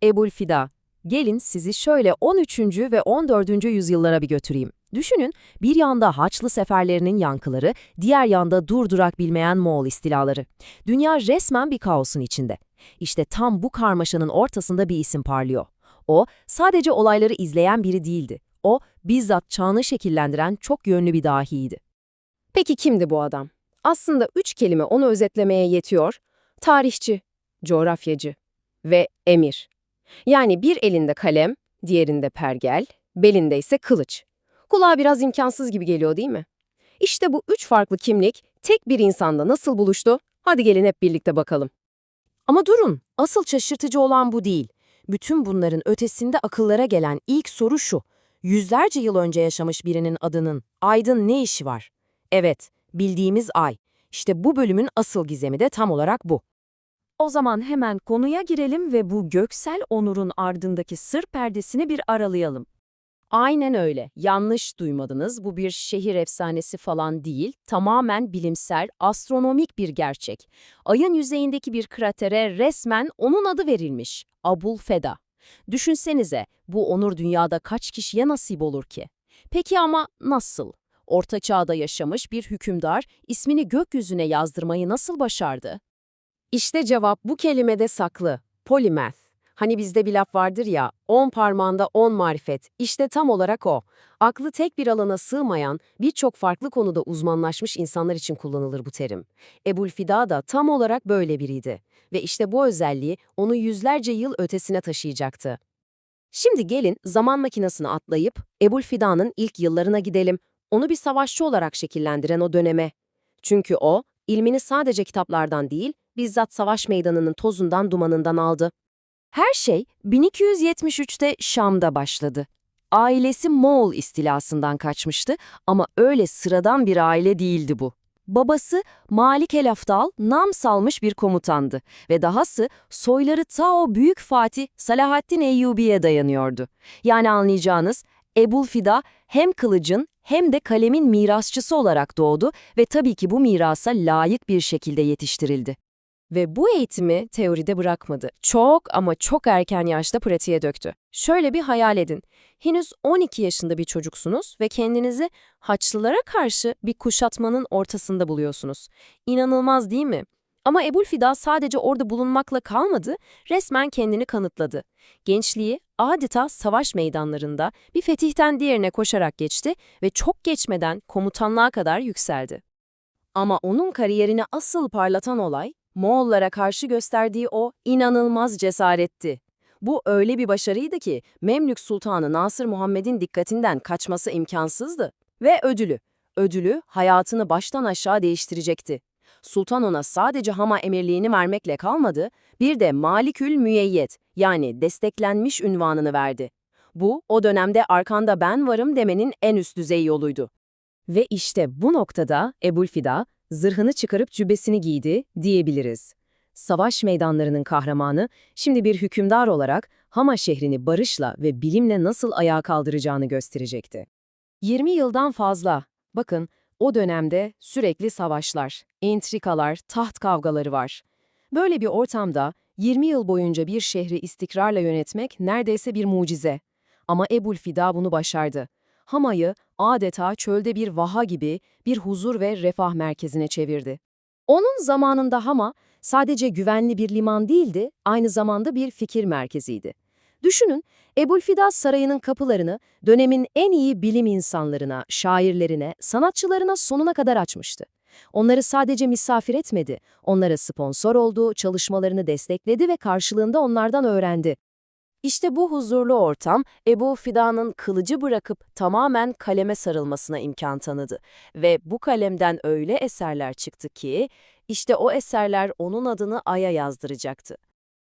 Ebu'l-Fida. Gelin sizi şöyle 13. ve 14. yüzyıllara bir götüreyim. Düşünün, bir yanda Haçlı seferlerinin yankıları, diğer yanda durdurak bilmeyen Moğol istilaları. Dünya resmen bir kaosun içinde. İşte tam bu karmaşanın ortasında bir isim parlıyor. O, sadece olayları izleyen biri değildi. O, bizzat çağını şekillendiren çok yönlü bir dahiydi. Peki kimdi bu adam? Aslında 3 kelime onu özetlemeye yetiyor. Tarihçi, coğrafyacı ve emir. Yani bir elinde kalem, diğerinde pergel, belinde ise kılıç. Kulağa biraz imkansız gibi geliyor değil mi? İşte bu 3 farklı kimlik tek bir insanda nasıl buluştu? Hadi gelin hep birlikte bakalım. Ama durun, asıl şaşırtıcı olan bu değil. Bütün bunların ötesinde akıllara gelen ilk soru şu: yüzlerce yıl önce yaşamış birinin adının, Aydın ne işi var? Evet, bildiğimiz Ay. İşte bu bölümün asıl gizemi de tam olarak bu. O zaman hemen konuya girelim ve bu göksel onurun ardındaki sır perdesini bir aralayalım. Aynen öyle. Yanlış duymadınız. Bu bir şehir efsanesi falan değil. Tamamen bilimsel, astronomik bir gerçek. Ayın yüzeyindeki bir kratere resmen onun adı verilmiş. Abul-Feda. Düşünsenize, bu onur dünyada kaç kişiye nasip olur ki? Peki ama nasıl? Orta Çağ'da yaşamış bir hükümdar ismini gökyüzüne yazdırmayı nasıl başardı? İşte cevap bu kelimede saklı. Polymath. Hani bizde bir laf vardır ya, 10 parmağında 10 marifet. İşte tam olarak o. Aklı tek bir alana sığmayan, birçok farklı konuda uzmanlaşmış insanlar için kullanılır bu terim. Ebu'l-Fida da tam olarak böyle biriydi. Ve işte bu özelliği onu yüzlerce yıl ötesine taşıyacaktı. Şimdi gelin zaman makinesine atlayıp Ebu'l-Fida'nın ilk yıllarına gidelim. Onu bir savaşçı olarak şekillendiren o döneme. Çünkü o, ilmini sadece kitaplardan değil, bizzat savaş meydanının tozundan dumanından aldı. Her şey 1273'te Şam'da başladı. Ailesi Moğol istilasından kaçmıştı ama öyle sıradan bir aile değildi bu. Babası Malik el-Afdal nam salmış bir komutandı ve dahası soyları ta o büyük Fatih Salahaddin Eyyubi'ye dayanıyordu. Yani anlayacağınız Ebu'l-Fida hem kılıcın hem de kalemin mirasçısı olarak doğdu ve tabii ki bu mirasa layık bir şekilde yetiştirildi. Ve bu eğitimi teoride bırakmadı. Çok ama çok erken yaşta pratiğe döktü. Şöyle bir hayal edin. Henüz 12 yaşında bir çocuksunuz ve kendinizi Haçlılara karşı bir kuşatmanın ortasında buluyorsunuz. İnanılmaz değil mi? Ama Ebu'l-Fida sadece orada bulunmakla kalmadı, resmen kendini kanıtladı. Gençliği adeta savaş meydanlarında bir fetihten diğerine koşarak geçti ve çok geçmeden komutanlığa kadar yükseldi. Ama onun kariyerini asıl parlatan olay, Moğollara karşı gösterdiği o inanılmaz cesaretti. Bu öyle bir başarıydı ki Memlük Sultanı Nasır Muhammed'in dikkatinden kaçması imkansızdı. Ve ödülü hayatını baştan aşağı değiştirecekti. Sultan ona sadece Hama emirliğini vermekle kalmadı, bir de Malikül Müeyyed yani desteklenmiş unvanını verdi. Bu, o dönemde arkanda ben varım demenin en üst düzey yoluydu. Ve işte bu noktada Ebu'l-Fida, zırhını çıkarıp cübbesini giydi diyebiliriz. Savaş meydanlarının kahramanı, şimdi bir hükümdar olarak Hama şehrini barışla ve bilimle nasıl ayağa kaldıracağını gösterecekti. 20 yıldan fazla. Bakın, o dönemde sürekli savaşlar, entrikalar, taht kavgaları var. Böyle bir ortamda 20 yıl boyunca bir şehri istikrarla yönetmek neredeyse bir mucize. Ama Ebu'l-Fida bunu başardı. Hama'yı adeta çölde bir vaha gibi bir huzur ve refah merkezine çevirdi. Onun zamanında Hama sadece güvenli bir liman değildi, aynı zamanda bir fikir merkeziydi. Düşünün, Ebu'l-Fida sarayının kapılarını dönemin en iyi bilim insanlarına, şairlerine, sanatçılarına sonuna kadar açmıştı. Onları sadece misafir etmedi, onlara sponsor oldu, çalışmalarını destekledi ve karşılığında onlardan öğrendi. İşte bu huzurlu ortam, Ebu'l-Fida'nın kılıcı bırakıp tamamen kaleme sarılmasına imkan tanıdı. Ve bu kalemden öyle eserler çıktı ki, işte o eserler onun adını Ay'a yazdıracaktı.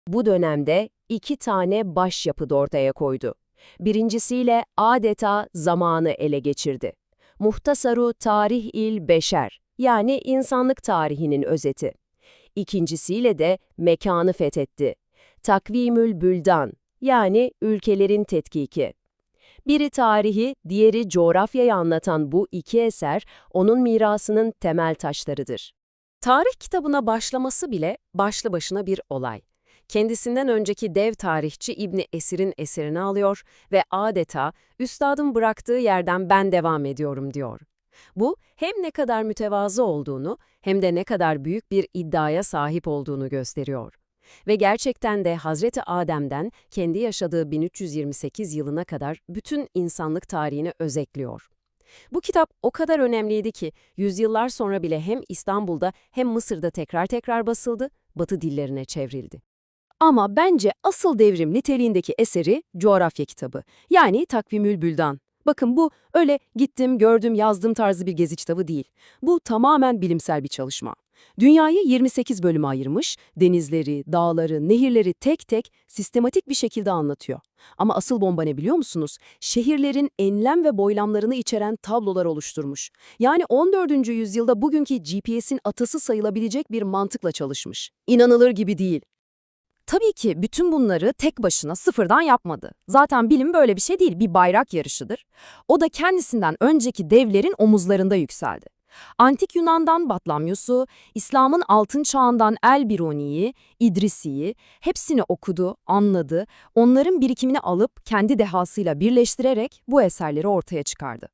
Bu dönemde 2 tane başyapıt ortaya koydu. Birincisiyle adeta zamanı ele geçirdi. Muhtasaru Tarih-il Beşer, yani insanlık tarihinin özeti. İkincisiyle de mekanı fethetti. Takvimül Büldan, yani ülkelerin tetkiki. Biri tarihi, diğeri coğrafyayı anlatan bu iki eser, onun mirasının temel taşlarıdır. Tarih kitabına başlaması bile başlı başına bir olay. Kendisinden önceki dev tarihçi İbni Esir'in eserini alıyor ve adeta "Üstadın bıraktığı yerden ben devam ediyorum" diyor. Bu hem ne kadar mütevazı olduğunu hem de ne kadar büyük bir iddiaya sahip olduğunu gösteriyor. Ve gerçekten de Hazreti Adem'den kendi yaşadığı 1328 yılına kadar bütün insanlık tarihini özetliyor. Bu kitap o kadar önemliydi ki yüzyıllar sonra bile hem İstanbul'da hem Mısır'da tekrar tekrar basıldı, Batı dillerine çevrildi. Ama bence asıl devrim niteliğindeki eseri coğrafya kitabı. Yani Takvimül Büldan. Bakın bu öyle gittim, gördüm, yazdım tarzı bir gezi kitabı değil. Bu tamamen bilimsel bir çalışma. Dünyayı 28 bölüme ayırmış, denizleri, dağları, nehirleri tek tek sistematik bir şekilde anlatıyor. Ama asıl bomba ne biliyor musunuz? Şehirlerin enlem ve boylamlarını içeren tablolar oluşturmuş. Yani 14. yüzyılda bugünkü GPS'in atası sayılabilecek bir mantıkla çalışmış. İnanılır gibi değil. Tabii ki bütün bunları tek başına sıfırdan yapmadı. Zaten bilim böyle bir şey değil, bir bayrak yarışıdır. O da kendisinden önceki devlerin omuzlarında yükseldi. Antik Yunan'dan Batlamyus'u, İslam'ın altın çağından El-Biruni'yi, İdrisi'yi hepsini okudu, anladı, onların birikimini alıp kendi dehasıyla birleştirerek bu eserleri ortaya çıkardı.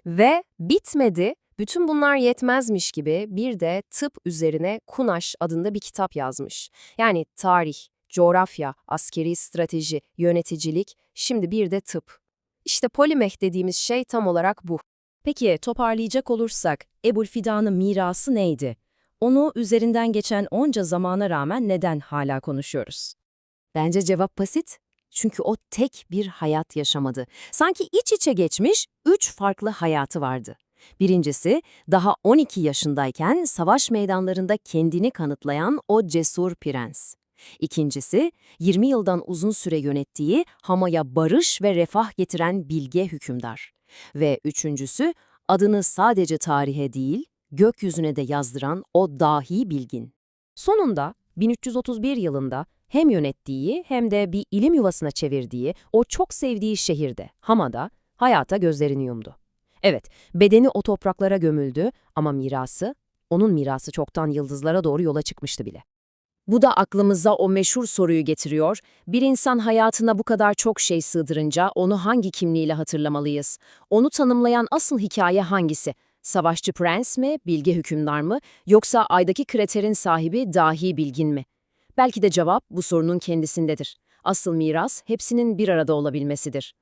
Ve bitmedi. Bütün bunlar yetmezmiş gibi bir de tıp üzerine Kunaş adında bir kitap yazmış. Yani tarih, coğrafya, askeri strateji, yöneticilik, şimdi bir de tıp. İşte Polimeh dediğimiz şey tam olarak bu. Peki toparlayacak olursak Ebu'l-Fida'nın mirası neydi? Onu üzerinden geçen onca zamana rağmen neden hala konuşuyoruz? Bence cevap basit. Çünkü o tek bir hayat yaşamadı. Sanki iç içe geçmiş 3 farklı hayatı vardı. Birincisi, daha 12 yaşındayken savaş meydanlarında kendini kanıtlayan o cesur prens. İkincisi, 20 yıldan uzun süre yönettiği Hama'ya barış ve refah getiren bilge hükümdar. Ve üçüncüsü, adını sadece tarihe değil, gökyüzüne de yazdıran o dahi bilgin. Sonunda 1331 yılında hem yönettiği hem de bir ilim yuvasına çevirdiği o çok sevdiği şehirde, Hama'da, hayata gözlerini yumdu. Evet, bedeni o topraklara gömüldü ama onun mirası çoktan yıldızlara doğru yola çıkmıştı bile. Bu da aklımıza o meşhur soruyu getiriyor. Bir insan hayatına bu kadar çok şey sığdırınca onu hangi kimliğiyle hatırlamalıyız? Onu tanımlayan asıl hikaye hangisi? Savaşçı prens mi, bilge hükümdar mı, yoksa aydaki kraterin sahibi dahi bilgin mi? Belki de cevap bu sorunun kendisindedir. Asıl miras hepsinin bir arada olabilmesidir.